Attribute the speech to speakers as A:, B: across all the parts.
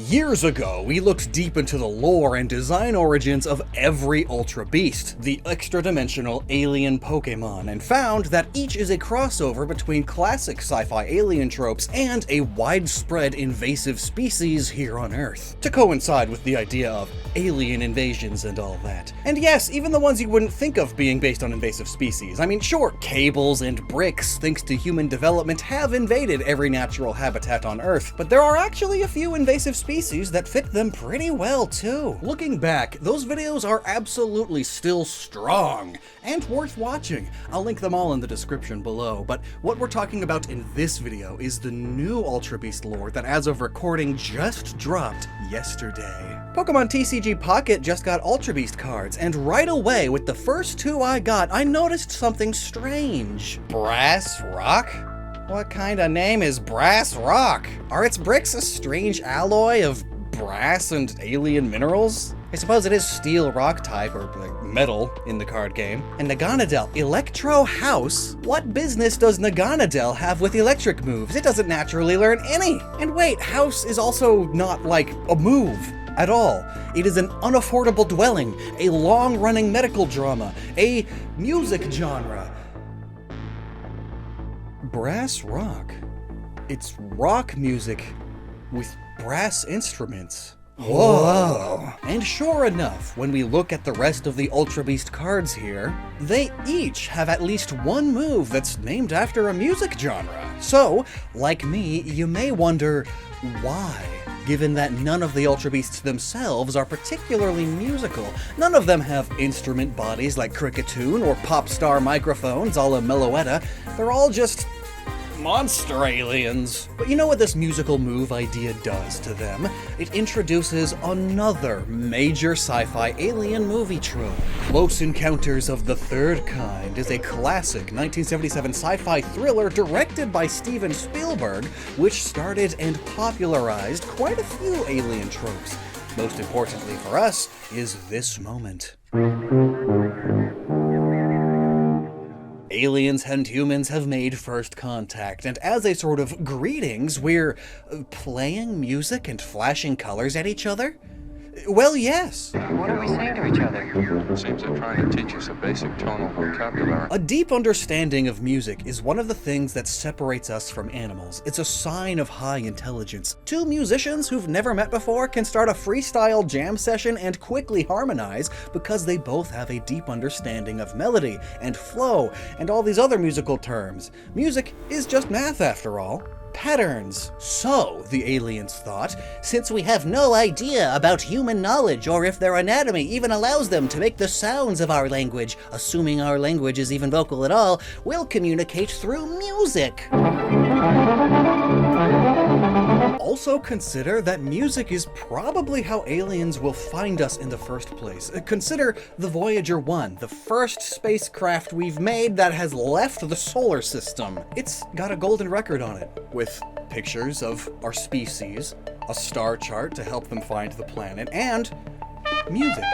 A: Years ago, we looked deep into the lore and design origins of every Ultra Beast, the extra-dimensional alien Pokémon, and found that each is a crossover between classic sci-fi alien tropes and a widespread invasive species here on Earth, to coincide with the idea of alien invasions and all that. And yes, even the ones you wouldn't think of being based on invasive species. I mean, sure, cables and bricks, thanks to human development, have invaded every natural habitat on Earth, but there are actually a few invasive species that fit them pretty well too. Looking back, those videos are absolutely still strong and worth watching. I'll link them all in the description below, but what we're talking about in this video is the new Ultra Beast lore that as of recording just dropped yesterday. Pokemon TCG Pocket just got Ultra Beast cards, and right away with the first two I got, I noticed something strange. Brass Rock? What kind of name is Brass Rock? Are its bricks a strange alloy of brass and alien minerals? I suppose it is steel rock type, or like metal, in the card game. And Naganadel, Electro House? What business does Naganadel have with electric moves? It doesn't naturally learn any. And wait, House is also not like a move at all. It is an unaffordable dwelling, a long-running medical drama, a music genre. Brass rock. It's rock music with brass instruments. Whoa! And sure enough, when we look at the rest of the Ultra Beast cards here, they each have at least one move that's named after a music genre. So, like me, you may wonder why, given that none of the Ultra Beasts themselves are particularly musical. None of them have instrument bodies like Cricketune or pop star microphones a la Meloetta. They're all just monster aliens. But you know what this musical move idea does to them? It introduces another major sci-fi alien movie trope. Close Encounters of the Third Kind is a classic 1977 sci-fi thriller directed by Steven Spielberg, which started and popularized quite a few alien tropes. Most importantly for us is this moment. Aliens and humans have made first contact, and as a sort of greetings, we're playing music and flashing colors at each other? Well, yes.
B: What are we saying to each other?
C: Seems they're trying to teach us a basic tonal vocabulary.
A: A deep understanding of music is one of the things that separates us from animals. It's a sign of high intelligence. Two musicians who've never met before can start a freestyle jam session and quickly harmonize because they both have a deep understanding of melody and flow and all these other musical terms. Music is just math after all. Patterns. So, the aliens thought, since we have no idea about human knowledge or if their anatomy even allows them to make the sounds of our language, assuming our language is even vocal at all, we'll communicate through music. Also consider that music is probably how aliens will find us in the first place. Consider the Voyager 1, the first spacecraft we've made that has left the solar system. It's got a golden record on it, with pictures of our species, a star chart to help them find the planet, and music.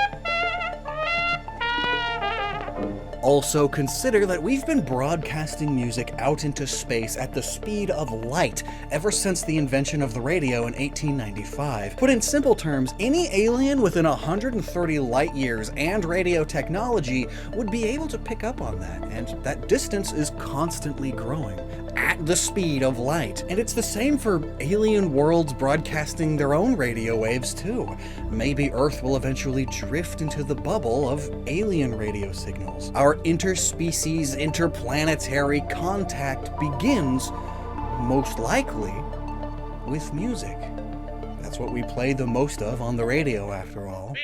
A: Also consider that we've been broadcasting music out into space at the speed of light ever since the invention of the radio in 1895. Put in simple terms, any alien within 130 light years and radio technology would be able to pick up on that, and that distance is constantly growing at the speed of light. And it's the same for alien worlds broadcasting their own radio waves too. Maybe Earth will eventually drift into the bubble of alien radio signals. Our interspecies, interplanetary contact begins, most likely, with music. That's what we play the most of on the radio, after all.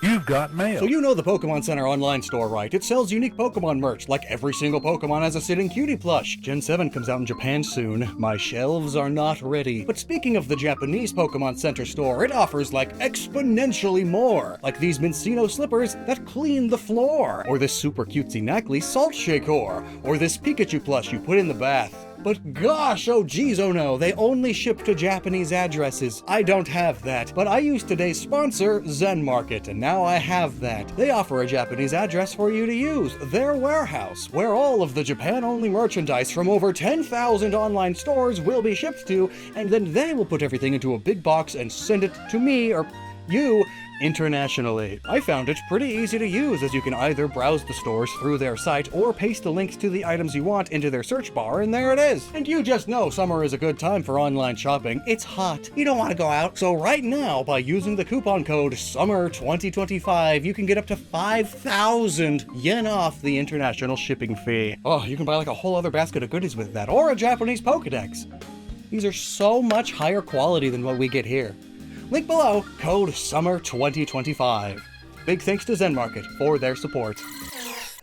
D: You've got mail.
A: So you know the Pokemon Center online store, right? It sells unique Pokemon merch, like every single Pokemon has a sitting cutie plush. Gen 7 comes out in Japan soon. My shelves are not ready. But speaking of the Japanese Pokemon Center store, it offers like exponentially more. Like these Mincino slippers that clean the floor. Or this super cutesy Knackley Salt Shaker. Or this Pikachu plush you put in the bath. But gosh, oh geez, oh no, they only ship to Japanese addresses. I don't have that, but I used today's sponsor, Zenmarket, and now I have that. They offer a Japanese address for you to use, their warehouse, where all of the Japan-only merchandise from over 10,000 online stores will be shipped to, and then they will put everything into a big box and send it to me, or you, internationally. I found it pretty easy to use, as you can either browse the stores through their site or paste the links to the items you want into their search bar, and there it is. And you just know summer is a good time for online shopping. It's hot. You don't want to go out. So right now, by using the coupon code SUMMER2025, you can get up to 5,000 yen off the international shipping fee. Oh, you can buy like a whole other basket of goodies with that, or a Japanese Pokedex. These are so much higher quality than what we get here. Link below, code SUMMER2025. Big thanks to Zenmarket for their support.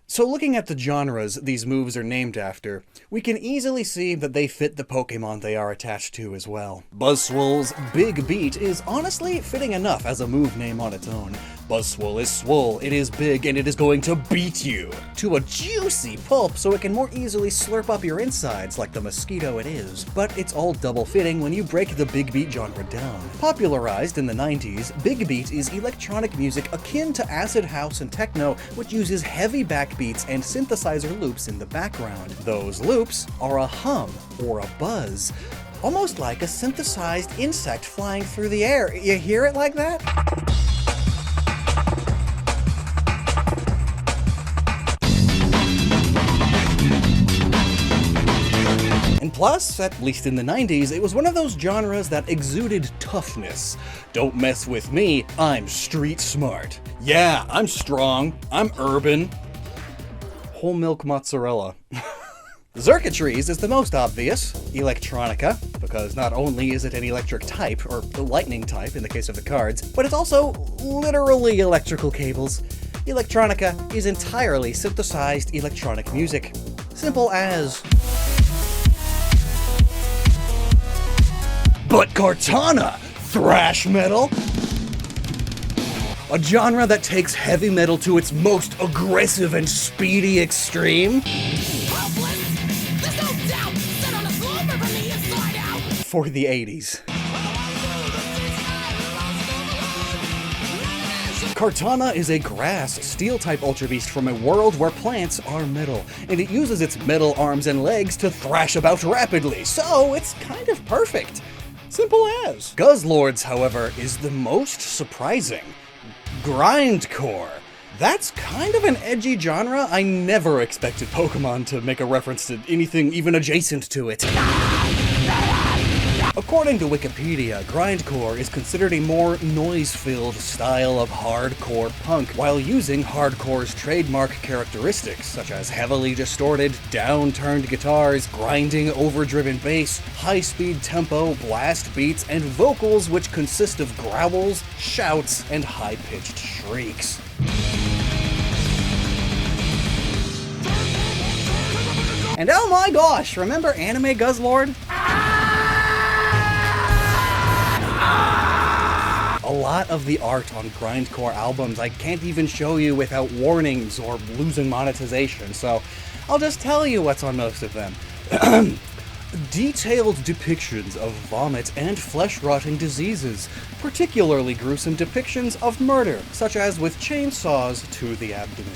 A: So looking at the genres these moves are named after, we can easily see that they fit the Pokemon they are attached to as well. Buzzwole's Big Beat is honestly fitting enough as a move name on its own. Buzzwole is swole, it is big, and it is going to beat you to a juicy pulp so it can more easily slurp up your insides like the mosquito it is. But it's all double fitting when you break the Big Beat genre down. Popularized in the 90s, Big Beat is electronic music akin to acid house and techno, which uses heavy backbeats and synthesizer loops in the background. Those loops are a hum or a buzz, almost like a synthesized insect flying through the air. You hear it like that? And plus, at least in the 90s, it was one of those genres that exuded toughness. Don't mess with me, I'm street smart. Yeah, I'm strong, I'm urban. Whole milk mozzarella. Xurkitree's is the most obvious, Electronica, because not only is it an electric type, or lightning type in the case of the cards, but it's also literally electrical cables. Electronica is entirely synthesized electronic music. Simple as... But Kartana! Thrash metal? A genre that takes heavy metal to its most aggressive and speedy extreme? For the 80s. Kartana is a grass, steel-type Ultra Beast from a world where plants are metal, and it uses its metal arms and legs to thrash about rapidly, so it's kind of perfect. Simple as. Guzzlord's, however, is the most surprising. Grindcore. That's kind of an edgy genre. I never expected Pokemon to make a reference to anything even adjacent to it. According to Wikipedia, Grindcore is considered a more noise-filled style of hardcore punk, while using hardcore's trademark characteristics, such as heavily distorted, down-turned guitars, grinding, overdriven bass, high-speed tempo, blast beats, and vocals which consist of growls, shouts, and high-pitched shrieks. And oh my gosh, remember Anime Guzzlord? A lot of the art on Grindcore albums I can't even show you without warnings or losing monetization, so I'll just tell you what's on most of them. Detailed depictions of vomit and flesh-rotting diseases, particularly gruesome depictions of murder, such as with chainsaws to the abdomen.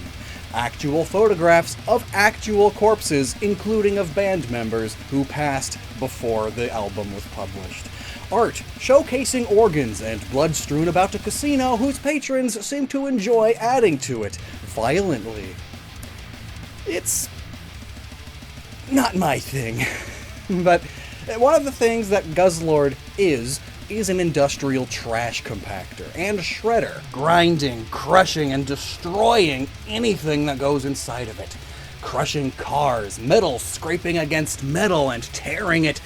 A: Actual photographs of actual corpses, including of band members who passed before the album was published. Art showcasing organs and blood strewn about a casino whose patrons seem to enjoy adding to it violently. It's not my thing. But one of the things that Guzzlord is an industrial trash compactor and shredder, grinding, crushing, and destroying anything that goes inside of it. Crushing cars, metal scraping against metal and tearing it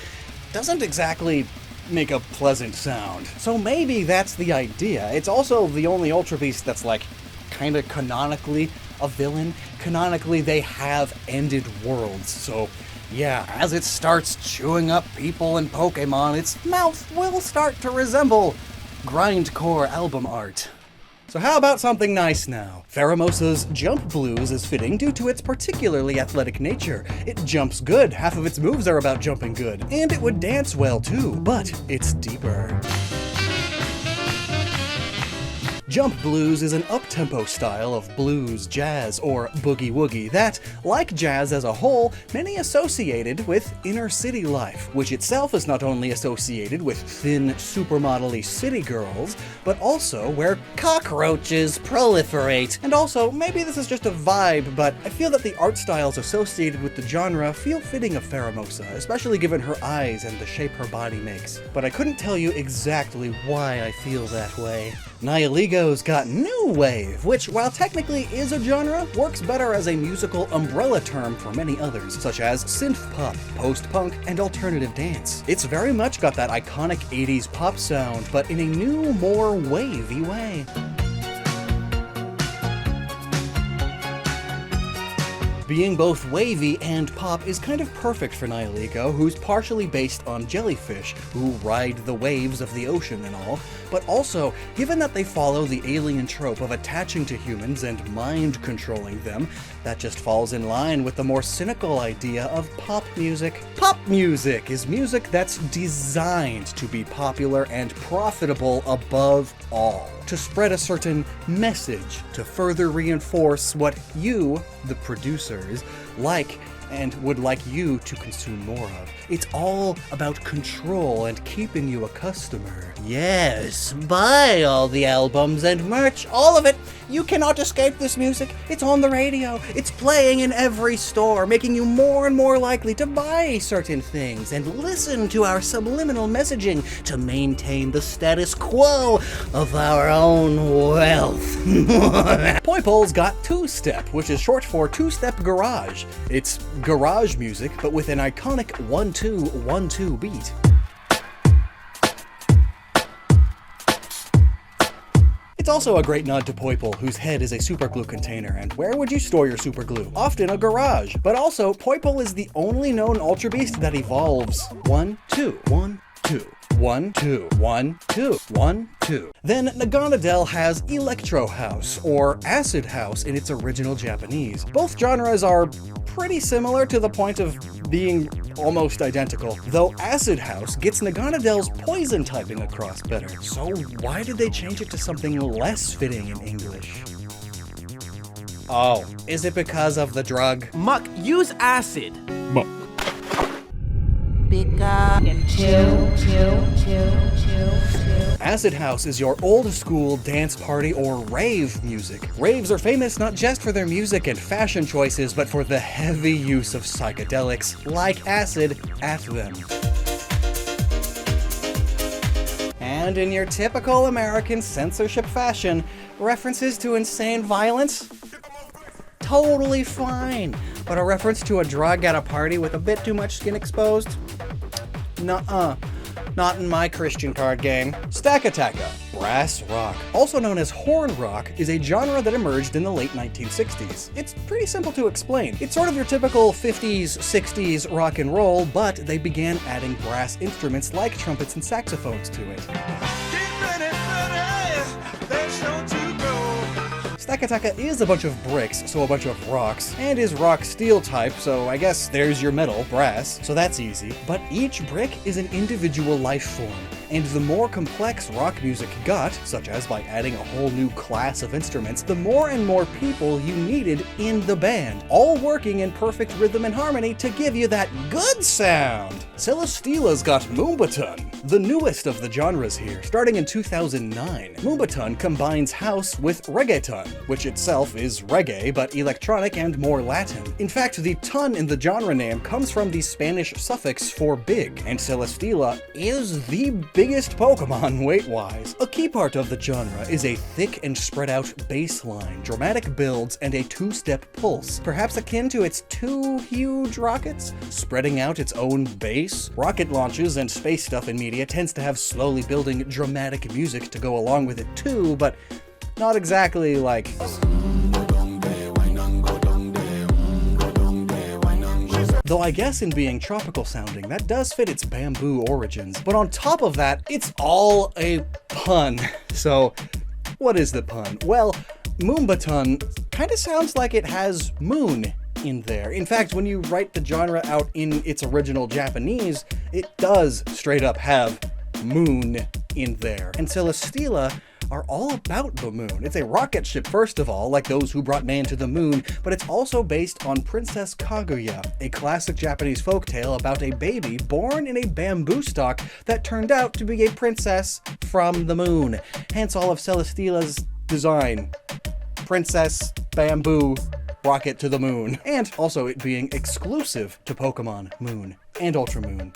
A: doesn't exactly make a pleasant sound. So maybe that's the idea. It's also the only Ultra Beast that's like kind of canonically a villain. Canonically, they have ended worlds, so yeah, as it starts chewing up people and Pokemon, its mouth will start to resemble Grindcore album art. So how about something nice now? Pheromosa's jump blues is fitting due to its particularly athletic nature. It jumps good, half of its moves are about jumping good, and it would dance well too, but it's deeper. Jump blues is an up-tempo style of blues, jazz, or boogie-woogie that, like jazz as a whole, many associated with inner city life, which itself is not only associated with thin, supermodel-y city girls, but also where cockroaches proliferate. And also, maybe this is just a vibe, but I feel that the art styles associated with the genre feel fitting of Pheromosa, especially given her eyes and the shape her body makes. But I couldn't tell you exactly why I feel that way. Nihilego's got New Wave, which, while technically is a genre, works better as a musical umbrella term for many others, such as synth pop, post-punk, and alternative dance. It's very much got that iconic 80s pop sound, but in a new, more wavy way. Being both wavy and pop is kind of perfect for Nihilego, who's partially based on jellyfish, who ride the waves of the ocean and all, but also, given that they follow the alien trope of attaching to humans and mind-controlling them, that just falls in line with the more cynical idea of pop music. Pop music is music that's designed to be popular and profitable above all, to spread a certain message, to further reinforce what you, the producers, like and would like you to consume more of. It's all about control and keeping you a customer. Yes, buy all the albums and merch, all of it. You cannot escape this music. It's on the radio. It's playing in every store, making you more and more likely to buy certain things and listen to our subliminal messaging to maintain the status quo of our own wealth. Poipole's got two-step, which is short for two-step garage. It's garage music, but with an iconic 1-2-1-2 beat. It's also a great nod to Poipole, whose head is a superglue container, and where would you store your superglue? Often a garage. But also, Poipole is the only known Ultra Beast that evolves 1-2, 1-2. 1-2, 1-2, 1-2. Then Naganadel has Electro House, or Acid House in its original Japanese. Both genres are pretty similar to the point of being almost identical, though Acid House gets Naganadel's poison typing across better. So why did they change it to something less fitting in English? Oh, is it because of the drug?
B: Muck, use acid.
D: Muck.
A: Acid House is your old school dance party or rave music. Raves are famous not just for their music and fashion choices, but for the heavy use of psychedelics, like acid, at them. And in your typical American censorship fashion, references to insane violence? Totally fine. But a reference to a drug at a party with a bit too much skin exposed? Nuh-uh. Not in my Christian card game. Stakataka, brass rock, also known as horn rock, is a genre that emerged in the late 1960s. It's pretty simple to explain. It's sort of your typical 50s, 60s rock and roll, but they began adding brass instruments like trumpets and saxophones to it. Stakataka is a bunch of bricks, so a bunch of rocks, and is rock steel type, so I guess there's your metal, brass, so that's easy. But each brick is an individual life form, and the more complex rock music got, such as by adding a whole new class of instruments, the more and more people you needed in the band, all working in perfect rhythm and harmony to give you that good sound. Celesteela's got Moombahton, the newest of the genres here, starting in 2009. Moombahton combines house with reggaeton, which itself is reggae, but electronic and more Latin. In fact, the ton in the genre name comes from the Spanish suffix for big, and Celesteela is the biggest Pokemon weight-wise. A key part of the genre is a thick and spread out bass line, dramatic builds, and a two-step pulse, perhaps akin to its two huge rockets, spreading out its own bass. Rocket launches and space stuff in media tends to have slowly building dramatic music to go along with it too, but not exactly like... Though I guess in being tropical sounding, that does fit its bamboo origins. But on top of that, it's all a pun. So What is the pun? Well, Moombahton kinda sounds like it has moon in there. In fact, when you write the genre out in its original Japanese, it does straight up have moon in there. And Celesteela are all about the moon. It's a rocket ship, first of all, like those who brought man to the moon, but it's also based on Princess Kaguya, a classic Japanese folktale about a baby born in a bamboo stalk that turned out to be a princess from the moon. Hence all of Celesteela's design. Princess, bamboo, rocket to the moon. And also it being exclusive to Pokemon Moon and Ultra Moon.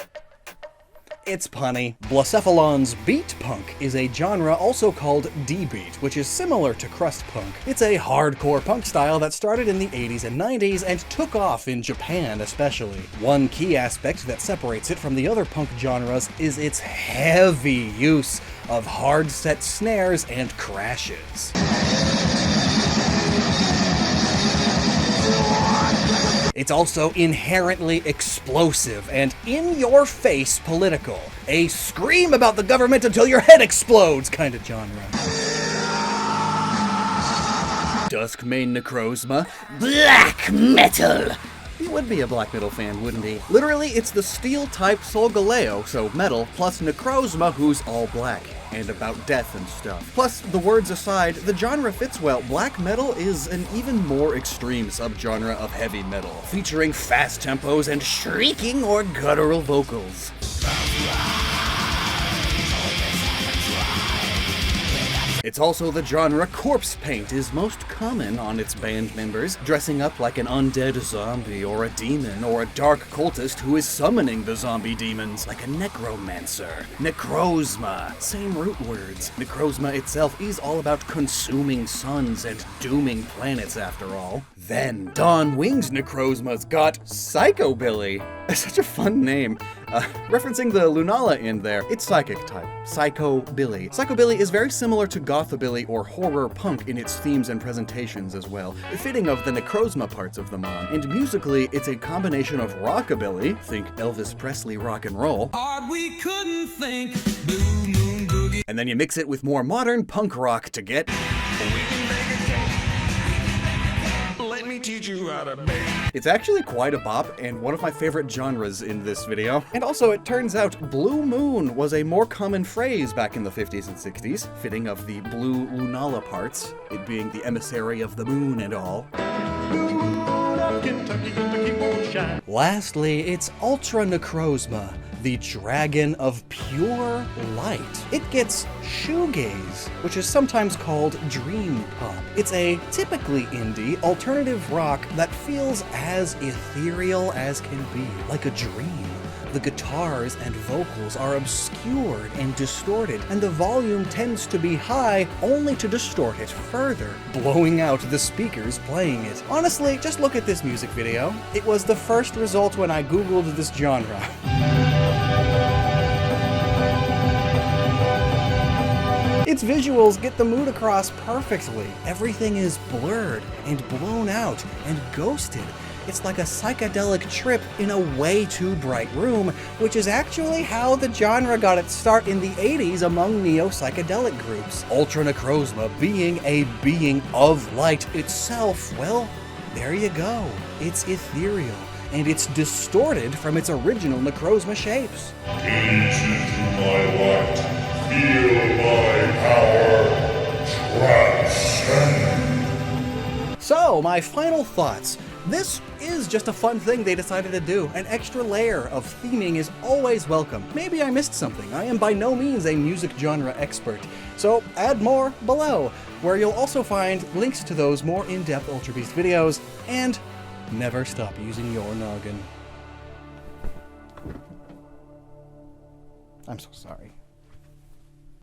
A: It's punny. Blacephalon's beat punk is a genre also called D-beat, which is similar to crust punk. It's a hardcore punk style that started in the 80s and 90s and took off in Japan especially. One key aspect that separates it from the other punk genres is its heavy use of hard set snares and crashes. It's also inherently explosive and in-your-face political. A scream about the government until your head explodes kind of genre. Dusk main Necrozma. Black metal! He would be a black metal fan, wouldn't he? Literally, it's the steel-type Solgaleo, so metal, plus Necrozma, who's all black. And about death and stuff. Plus, the words aside, the genre fits well. Black metal is an even more extreme subgenre of heavy metal, featuring fast tempos and shrieking or guttural vocals. It's also the genre corpse paint is most common on its band members, dressing up like an undead zombie or a demon or a dark cultist who is summoning the zombie demons, like a necromancer. Necrozma, same root words. Necrozma itself is all about consuming suns and dooming planets after all. Then, Dawn Wing's Necrozma's got Psychobilly. Such a fun name. Referencing the Lunala in there, it's psychic type. Psychobilly. Psychobilly is very similar to Gothabilly or horror punk in its themes and presentations as well, fitting of the Necrozma parts of the mon. And musically, it's a combination of rockabilly, think Elvis Presley rock and roll,
B: Hard we couldn't think. Blue moon boogie.
A: and then you mix it with more modern punk rock to get
B: Let me teach you how to bake.
A: It's actually quite a bop, and one of my favorite genres in this video. And also, it turns out Blue Moon was a more common phrase back in the 50s and 60s, fitting of the blue Lunala parts, it being the emissary of the moon and all. Lastly, it's Ultra Necrozma, the dragon of pure light. It gets shoegaze, which is sometimes called dream pop. It's a typically indie alternative rock that feels as ethereal as can be, like a dream. The guitars and vocals are obscured and distorted, and the volume tends to be high only to distort it further, blowing out the speakers playing it. Honestly, just look at this music video. It was the first result when I googled this genre. Its visuals get the mood across perfectly. Everything is blurred and blown out and ghosted. It's like a psychedelic trip in a way too bright room, which is actually how the genre got its start in the 80s among neo-psychedelic groups. Ultra Necrozma being a being of light itself, well, there you go. It's ethereal, and it's distorted from its original Necrozma shapes.
D: Gaze into my light, feel my power, transcend.
A: So, my final thoughts. This is just a fun thing they decided to do. An extra layer of theming is always welcome. Maybe I missed something. I am by no means a music genre expert. So add more below, where you'll also find links to those more in-depth Ultra Beast videos, and never stop using your noggin. I'm so sorry.